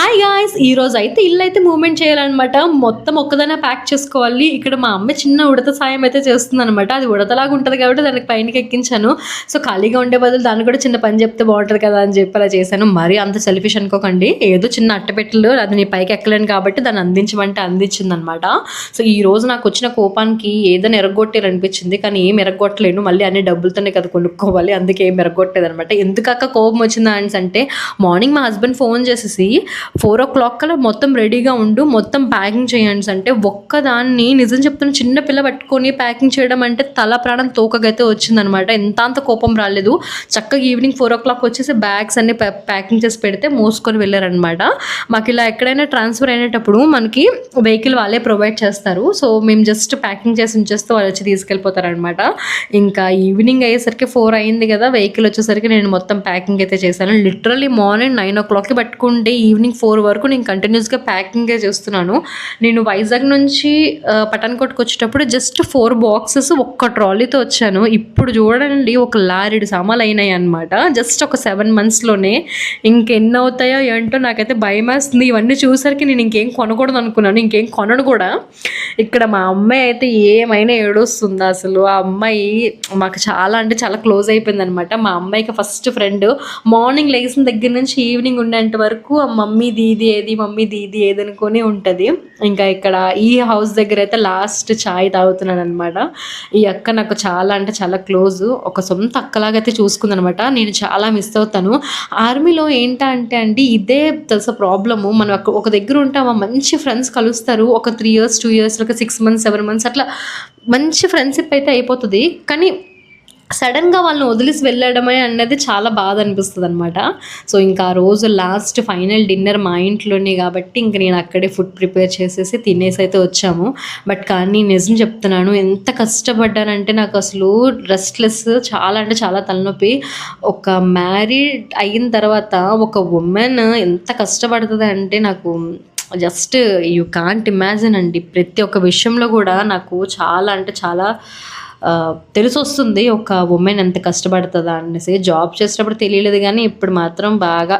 Hi guys! ఈరోజు అయితే ఇల్లు అయితే మూవ్‌మెంట్ చేయాలనమాట. మొత్తం ఒక్కదాన్నే ప్యాక్ చేసుకోవాలి. ఇక్కడ మా అమ్మ చిన్న ఉడత సాయం అయితే చేస్తుందనమాట. అది ఉడతలాగా ఉంటది కాబట్టి దానికి పైనకి ఎక్కించాను. సో, ఖాళీగా ఉండే బదులు దానికి కూడా చిన్న పని చెప్తే బావుంటది కదా అని చెప్పి అలా చేశాను. మరీ అంత సెల్ఫిష్ అనుకోకండి. ఏదో చిన్న అట్టపెట్టెలు అది నేను పైకి ఎక్కలేను కాబట్టి దాన్ని అందించమంటే అందించిందనమాట. సో, ఈరోజు నాకొచ్చిన కోపానికి ఏదైనా ఎరగొట్టారనిపించింది. కానీ ఏం ఎరగొట్టలేను. మళ్ళీ అన్ని డబ్బులతోనే కదా కొనుక్కోవాలి. అందుకే ఏం ఎరగొట్టలేదనమాట. ఎందుకక్క కోపం వచ్చిందా అనేసంటే మార్నింగ్ మా హస్బెండ్ ఫోన్ చేసేసి 4:00 కల్లా మొత్తం రెడీగా ఉండు, మొత్తం ప్యాకింగ్ చేయండి అంటే ఒక్కదాన్ని నిజం చెప్తున్న చిన్న పిల్ల పట్టుకొని ప్యాకింగ్ చేయడం అంటే తల ప్రాణం తోకగైతే వచ్చిందనమాట. అంత కోపం రాలేదు. చక్కగా ఈవినింగ్ 4:00 వచ్చేసి బ్యాగ్స్ అన్ని ప్యాకింగ్ చేసి పెడితే మోసుకొని వెళ్ళారనమాట. మాకు ఇలా ఎక్కడైనా ట్రాన్స్ఫర్ అయినప్పుడు మనకి వెహికల్ వాళ్ళే ప్రొవైడ్ చేస్తారు. సో మేము జస్ట్ ప్యాకింగ్ చేసి ఉంచేస్తే వాళ్ళు వచ్చి తీసుకెళ్ళిపోతారనమాట. ఇంకా ఈవినింగ్ అయ్యేసరికి 4 అయింది కదా, వెహికల్ వచ్చేసరికి నేను మొత్తం ప్యాకింగ్ అయితే చేశాను. లిటరల్లీ మార్నింగ్ 9:00కి పట్టుకుంటే ఈవినింగ్ 4 వరకు నేను కంటిన్యూస్గా ప్యాకింగే చేస్తున్నాను. నేను వైజాగ్ నుంచి పఠాన్కోట్కి వచ్చేటప్పుడు జస్ట్ 4 బాక్సెస్ ఒక్క ట్రాలీతో వచ్చాను. ఇప్పుడు చూడండి ఒక లారీడు సామాన్లు అయినాయి అనమాట. జస్ట్ ఒక 7 monthsలోనే. ఇంకెన్ని అవుతాయో ఏంటో నాకైతే భయం వేస్తుంది. ఇవన్నీ చూసరికి నేను ఇంకేం కొనకూడదు అనుకున్నాను. ఇంకేం కొనను కూడా. ఇక్కడ మా అమ్మాయి అయితే ఏమైనా ఏడుస్తుంది అసలు. ఆ అమ్మాయి మాకు చాలా అంటే చాలా క్లోజ్ అయిపోయింది అనమాట. మా అమ్మాయికి ఫస్ట్ ఫ్రెండ్. మార్నింగ్ లేచిన దగ్గర నుంచి ఈవినింగ్ ఉండేంత వరకు ఆ మమ్మీ దీది ఏది, మమ్మీ దీది ఏది అనుకొని ఉంటుంది. ఇంకా ఇక్కడ ఈ హౌస్ దగ్గర అయితే లాస్ట్ ఛాయ్ తాగుతున్నాను అనమాట. ఈ అక్క నాకు చాలా అంటే చాలా క్లోజ్. ఒక సొంత అక్కలాగైతే చూసుకుందనమాట. నేను చాలా మిస్ అవుతాను. ఆర్మీలో ఏంటంటే అండి ఇదే తెలుసా ప్రాబ్లము. మనం ఒక దగ్గర ఉంటామా మంచి ఫ్రెండ్స్ కలుస్తారు. ఒక 3 years 2 years ఒక 6 months 7 months అట్లా మంచి ఫ్రెండ్షిప్ అయితే అయిపోతుంది. కానీ సడన్గా వాళ్ళని వదిలేసి వెళ్ళడమే అనేది చాలా బాధ అనిపిస్తుంది అనమాట. సో ఇంకా ఆ రోజు లాస్ట్ ఫైనల్ డిన్నర్ మా ఇంట్లోనే కాబట్టి ఇంక నేను అక్కడే ఫుడ్ ప్రిపేర్ చేసేసి తినేసి అయితే వచ్చాము. బట్ కానీ నిజం చెప్తున్నాను, ఎంత కష్టపడ్డానంటే నాకు అసలు రెస్ట్లెస్, చాలా అంటే చాలా తలనొప్పి. ఒక మ్యారీడ్ అయిన తర్వాత ఒక ఉమెన్ ఎంత కష్టపడుతుంది అంటే నాకు జస్ట్ యూ కాంట్ ఇమాజిన్ అండి. ప్రతి ఒక్క విషయంలో కూడా నాకు చాలా అంటే చాలా తెలిసొస్తుంది ఒక ఉమెన్ ఎంత కష్టపడుతుందా అనేసి. జాబ్ చేసేటప్పుడు తెలియలేదు కానీ ఇప్పుడు మాత్రం బాగా